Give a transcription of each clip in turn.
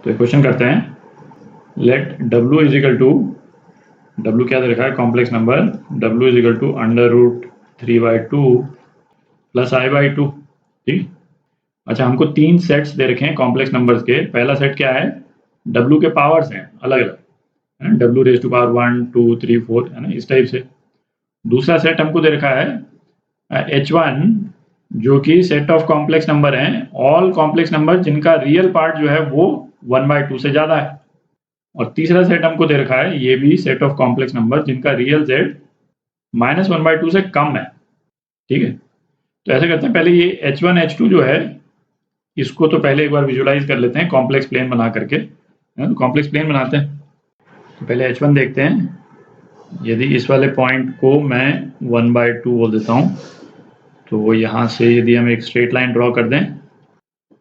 तो क्वेश्चन करते हैं, let W is equal to, W क्या दे रखा है, complex number, W is equal to √3/2 plus I/2। ठीक। अच्छा, हमको 3 सेट्स दे रखे हैं कॉम्प्लेक्स नंबर्स के। पहला सेट क्या है, W के पावर्स हैं अलग अलग, है ना, W रेज़ टू पावर 1 2 3 4, है ना, इस टाइप से। दूसरा सेट हमको दे रखा है H1, जो कि सेट ऑफ कॉम्प्लेक्स नंबर हैं, ऑल कॉम्प्लेक्स नंबर जिनका रियल पार्ट जो है वो 1/2 से ज्यादा है। और तीसरा सेट हमको दे रखा है, ये भी सेट ऑफ कॉम्प्लेक्स नंबर जिनका रियल जेड -1/2 से कम है। ठीक है, तो ऐसे करते हैं, पहले ये H1 H2 जो है इसको तो पहले एक बार विजुलाइज कर लेते हैं कॉम्प्लेक्स प्लेन बना करके। तो कॉम्प्लेक्स प्लेन बनाते हैं, तो पहले H1 देखते हैं। यदि इस वाले पॉइंट को मैं 1/2 बोल देता हूँ, तो यहाँ से यदि हम एक स्ट्रेट लाइन ड्रॉ कर दें,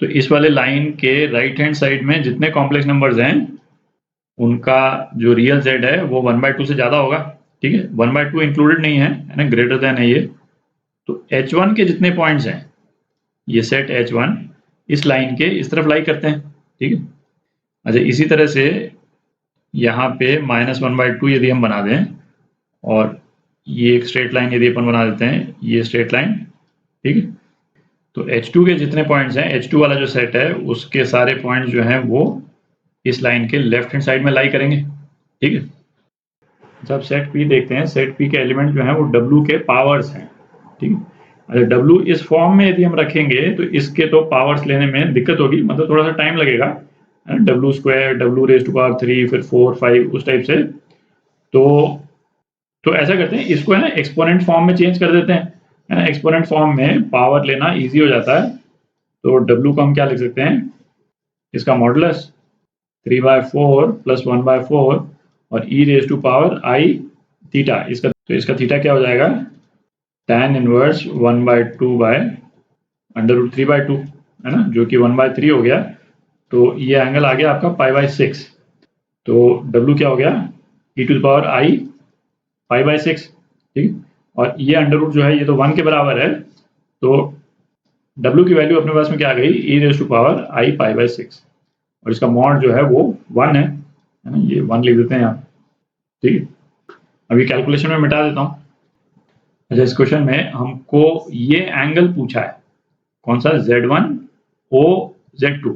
तो इस वाले लाइन के राइट हैंड साइड में जितने कॉम्प्लेक्स नंबर्स हैं उनका जो रियल जेड है वो 1/2 से ज़्यादा होगा। ठीक है, 1/2 इंक्लूडेड नहीं है ना, ग्रेटर देन है ये। तो H1 के जितने पॉइंट्स हैं, ये सेट H1 इस लाइन के इस तरफ लाई करते हैं। ठीक है, अच्छा, इसी तरह से यहाँ पे -1/2 यदि हम बना दें, और ये एक स्ट्रेट लाइन यदि अपन बना देते हैं, ये स्ट्रेट लाइन। ठीक है, तो H2 के जितने पॉइंट्स हैं, H2 वाला जो सेट है उसके सारे पॉइंट्स जो हैं वो इस लाइन के लेफ्ट हैंड साइड में लाई करेंगे। ठीक है, जब सेट P देखते हैं, सेट P के एलिमेंट जो हैं वो W के पावर्स हैं। ठीक है, अच्छा, W इस फॉर्म में यदि हम रखेंगे तो इसके तो पावर्स लेने में दिक्कत होगी, मतलब थोड़ा सा टाइम लगेगा, W², W rays to power 3, फिर 4 5 उस टाइप से। तो ऐसा करते हैं, इसको है ना एक्सपोनेंट फॉर्म में चेंज कर देते हैं, है ना। एक्सपोनेंट फॉर्म में पावर लेना ईजी हो जाता है। तो W को हम क्या लिख सकते हैं, इसका मॉडुलस 3/4 प्लस 1/4 और e raise to power I थीटा, इसका तो इसका थीटा क्या हो जाएगा, tan इनवर्स 1/2 बाय √3/2, है ना, जो कि 1/3 हो गया। तो ये एंगल आ गया आपका π/6। तो W क्या हो गया, e to the power I π/6। ठीक, और ये अंडर रूट जो है ये तो 1 के बराबर है, तो W की वैल्यू अपने पास में क्या आ गई, e raise to power I π/6, और इसका मॉड जो है वो 1 है ना, ये 1 लिख देते हैं यहाँ। ठीक है, अभी कैलकुलेशन में मिटा देता हूँ। अच्छा, इस क्वेश्चन में हमको ये एंगल पूछा है, कौन सा, Z1 O Z2,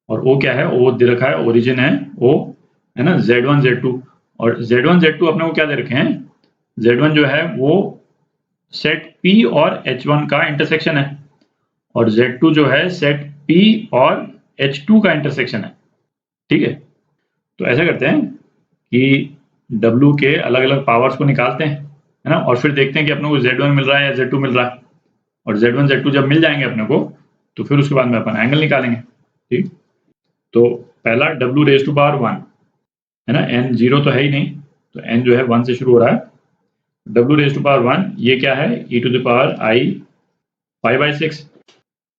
और O क्या है, O दे रखा है, ओरिजिन है O, है ना, Z1 Z2, और Z1 Z2 अपने को क्या दे रखे हैं, Z1 जो है वो सेट P और H1 का इंटरसेक्शन है, और Z2 जो है सेट P और H2 का इंटरसेक्शन है। ठीक है, तो ऐसा करते हैं कि W के अलग अलग पावर्स को निकालते हैं, है ना, और फिर देखते हैं कि अपने को Z1 मिल रहा है या Z2 मिल रहा है, और Z1 Z2 जब मिल जाएंगे अपने को, तो फिर उसके बाद में अपन एंगल निकालेंगे। ठीक, तो पहला W रेज़ टू पावर 1, है ना, n 0 तो है ही नहीं, तो n जो है 1 से शुरू हो रहा है। W रेज़ टू पावर 1 ये क्या है, e to the power I π/6।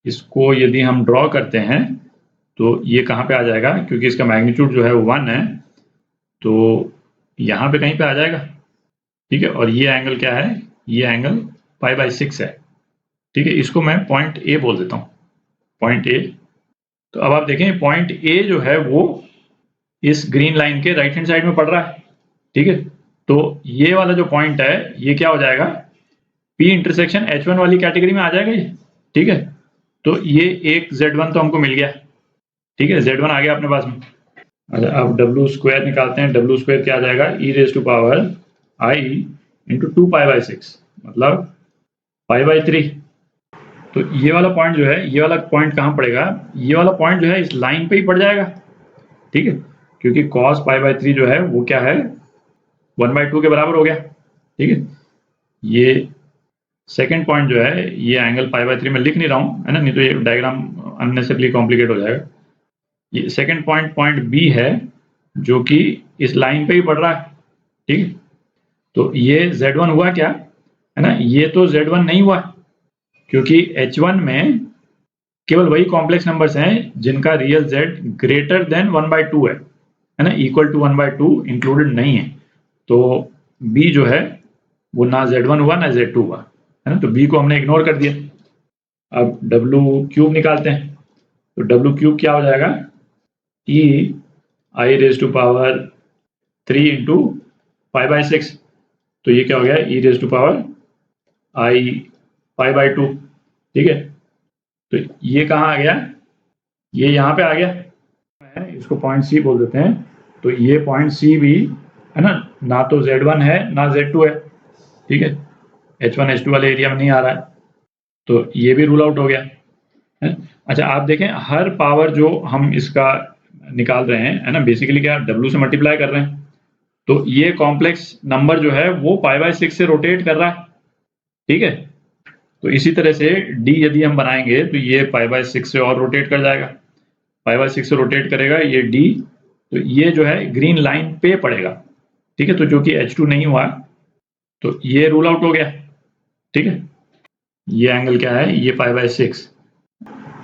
इसको यदि हम ड्रॉ करते हैं तो ये कहाँ पे आ जाएगा, क्योंकि इसका मैग्नीट्यूड जो है वो 1 है, तो यहाँ पे कहीं पे आ जाएगा। ठीक है, और ये एंगल क्या है, ये एंगल π/6 है। ठीक है, इसको मैं पॉइंट A बोल देता हूँ, पॉइंट A। तो अब आप देखें, पॉइंट A जो है वो इस ग्रीन लाइन के राइट हैंड साइड में पड़ रहा है। ठीक है, तो ये वाला जो पॉइंट है ये क्या हो जाएगा, P इंटरसेक्शन H1 वाली कैटेगरी में आ जाएगा ये। ठीक है, तो ये एक Z1 तो हमको मिल गया। ठीक है, Z1 आ गया अपने पास में। अच्छा, अब W² निकालते हैं। W² क्या आ जाएगा, e raise to power I इंटू 2 π/6, मतलब π/3। तो ये वाला पॉइंट जो है, ये वाला पॉइंट कहाँ पड़ेगा, ये वाला पॉइंट जो है इस लाइन पे ही पड़ जाएगा। ठीक है, क्योंकि cos π/3 जो है वो क्या है, 1/2 के बराबर हो गया। ठीक है, ये सेकंड पॉइंट जो है, ये एंगल π/3 में लिख नहीं रहा हूँ, है ना, नहीं तो ये डायग्राम अननेसेसरली कॉम्प्लिकेट हो जाएगा। ये सेकंड पॉइंट पॉइंट B है, जो कि इस लाइन पे ही पड़ रहा है। ठीक है, तो ये Z1 हुआ क्या, है ना, ये तो Z1 नहीं हुआ, क्योंकि H1 में केवल वही कॉम्प्लेक्स नंबर्स हैं जिनका रियल Z ग्रेटर देन 1/2 है ना, इक्वल टू 1/2 इंक्लूडेड नहीं है। तो B जो है वो ना Z1 हुआ ना Z2 हुआ, है ना, तो B को हमने इग्नोर कर दिया। अब W³ निकालते हैं, तो W³ क्या हो जाएगा, ई आई रेज टू पावर 3 इंटू 5/6, तो ये क्या हो गया, ई रेज टू पावर आई 5/2, ठीक है। तो ये कहाँ आ गया, ये यहाँ पे आ गया, इसको पॉइंट सी बोल देते हैं। तो ये पॉइंट सी भी है ना तो Z1 है ना Z2 है, ठीक है, H1 H2 वाले एरिया में नहीं आ रहा है, तो ये भी रूल आउट हो गया है। अच्छा आप देखें, हर पावर जो हम इसका निकाल रहे हैं है ना, बेसिकली क्या W से मल्टीप्लाई कर रहे हैं, तो ये कॉम्प्लेक्स नंबर जो है वो π/6 से रोटेट कर रहा है, ठीक है। तो इसी तरह से D यदि हम बनाएंगे तो ये π/6 से और रोटेट कर जाएगा, π/6 से रोटेट करेगा ये D, तो ये जो है ग्रीन लाइन पे पड़ेगा, ठीक है, तो जो कि H2 नहीं हुआ, तो ये रूल आउट हो गया, ठीक है। ये एंगल क्या है, ये π/6।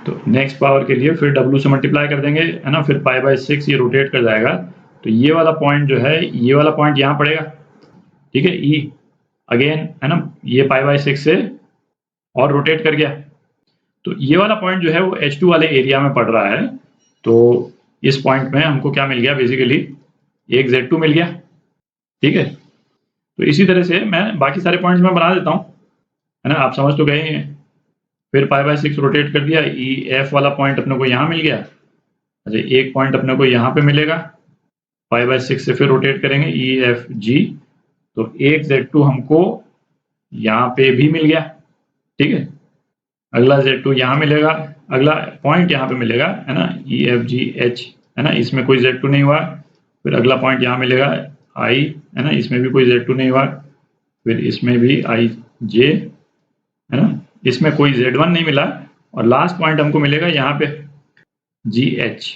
तो नेक्स्ट पावर के लिए फिर W से मल्टीप्लाई कर देंगे है ना, फिर π/6 ये रोटेट कर जाएगा, तो ये वाला पॉइंट जो है, ये वाला पॉइंट यहाँ पड़ेगा, ठीक है, E अगेन है ना, ये π/6 से और रोटेट कर गया, तो ये वाला पॉइंट जो है वो H2 वाले एरिया में पड़ रहा है, तो इस पॉइंट में हमको क्या मिल गया, बेसिकली एक Z2 मिल गया, ठीक है। तो इसी तरह से मैं बाकी सारे पॉइंट्स में बना देता हूँ, है ना, आप समझ तो गए हैं। फिर π/6 रोटेट कर दिया, EF वाला पॉइंट अपने को यहाँ मिल गया, अच्छा एक पॉइंट अपने को यहाँ पे मिलेगा, π/6 से फिर रोटेट करेंगे EFG, तो एक Z2 हमको यहाँ पे भी मिल गया, ठीक है। अगला Z2 यहाँ मिलेगा, अगला पॉइंट यहाँ पे मिलेगा, है ना, EFGH, है ना, इसमें कोई Z2 नहीं हुआ, फिर अगला पॉइंट यहाँ मिलेगा I, है ना, इसमें भी कोई Z2 नहीं हुआ, फिर इसमें भी IJ, है ना, इसमें कोई Z1 नहीं मिला, और लास्ट पॉइंट हमको मिलेगा यहाँ पे GH,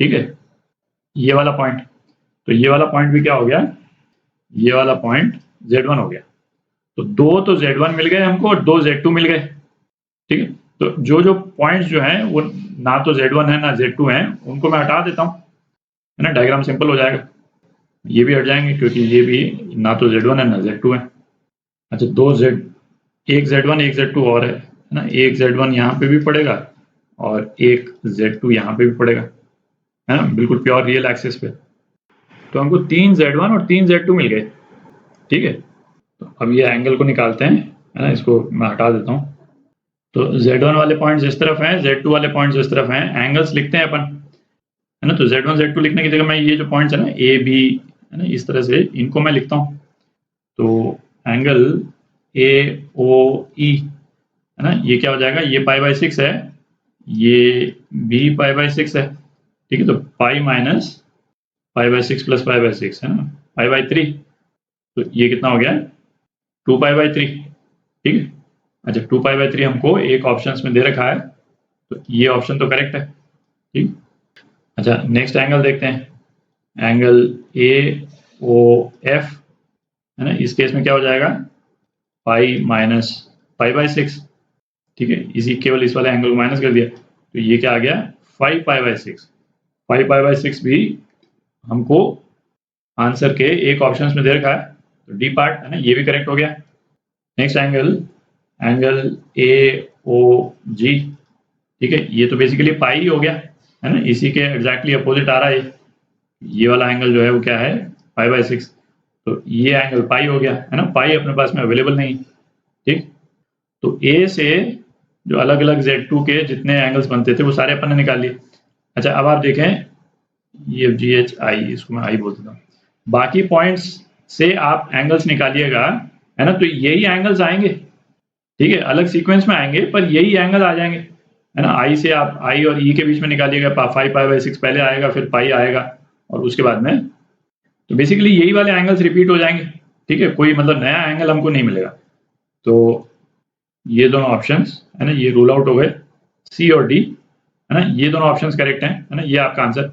ठीक है, ये वाला पॉइंट। तो ये वाला पॉइंट भी क्या हो गया, ये वाला पॉइंट Z1 हो गया, तो दो तो Z1 मिल गए हमको और दो Z2 मिल गए, ठीक है। तो जो जो पॉइंट्स जो हैं वो ना तो Z1 है ना Z2 है, उनको मैं हटा देता हूँ, है ना, डायग्राम सिंपल हो जाएगा, ये भी हट जाएंगे क्योंकि ये भी ना तो Z1 है ना Z2 है। अच्छा एक Z1 एक Z2 और है ना, एक Z1 यहाँ पे भी पड़ेगा और एक Z2 यहाँ पे भी पड़ेगा, है ना, बिल्कुल प्योर रियल एक्सिस पे। तो हमको 3 Z1 और 3 Z2 मिल गए, ठीक है। तो अब ये एंगल को निकालते हैं, है ना, इसको मैं हटा देता हूँ। तो Z1 वाले पॉइंट्स इस तरफ हैं, Z2 वाले पॉइंट्स इस तरफ हैं, एंगल्स लिखते हैं अपन, है ना। तो Z1 Z2 लिखने की जगह मैं ये जो पॉइंट्स है ना A B, है ना, इस तरह से इनको मैं लिखता हूँ। तो एंगल AOE, है ना, ये क्या हो जाएगा, ये π/6 है, ये भी π/6 है, ठीक है। तो पाई माइनस π/6 प्लस π/6 है ना, π/3, तो ये कितना हो गया, 2π/3, ठीक है। अच्छा 2π/3 हमको एक ऑप्शंस में दे रखा है, तो ये ऑप्शन तो करेक्ट है, ठीक। अच्छा नेक्स्ट एंगल देखते हैं, एंगल AOF, है ना, इस केस में क्या हो जाएगा, पाई माइनस π/6, ठीक है, इसी केवल इस वाले एंगल को माइनस कर दिया, तो ये क्या आ गया, 5π/6। 5π/6 भी हमको आंसर के एक ऑप्शन में दे रखा है, तो डी पार्ट, है ना, ये भी करेक्ट हो गया। नेक्स्ट एंगल AOG, ठीक है, ये तो बेसिकली पाई हो गया, है ना, इसी के एग्जैक्टली अपोजिट आ रहा है, ये वाला एंगल जो है वो क्या है, 5/6, तो ये एंगल पाई हो गया, है ना, पाई अपने पास में अवेलेबल नहीं, ठीक। तो ए से जो अलग अलग Z2 के जितने एंगल्स बनते थे वो सारे अपन ने निकाल लिए। अच्छा अब आप देखें, EFGH I, इसको मैं I बोल देता हूँ, बाकी पॉइंट्स से आप एंगल्स निकालिएगा, है ना, तो यही एंगल्स आएंगे, ठीक है, अलग सीक्वेंस में आएंगे पर यही एंगल आ जाएंगे, है ना। I से आप I और E के बीच में निकालिएगा, 5π/6 पहले आएगा, फिर पाई आएगा, और उसके बाद में तो बेसिकली यही वाले एंगल्स रिपीट हो जाएंगे, ठीक है, कोई मतलब नया एंगल हमको नहीं मिलेगा। तो ये दोनों ऑप्शंस, है ना, ये रूल आउट हो गए, C और D, है ना, ये दोनों ऑप्शंस करेक्ट हैं, है ना, ये आपका आंसर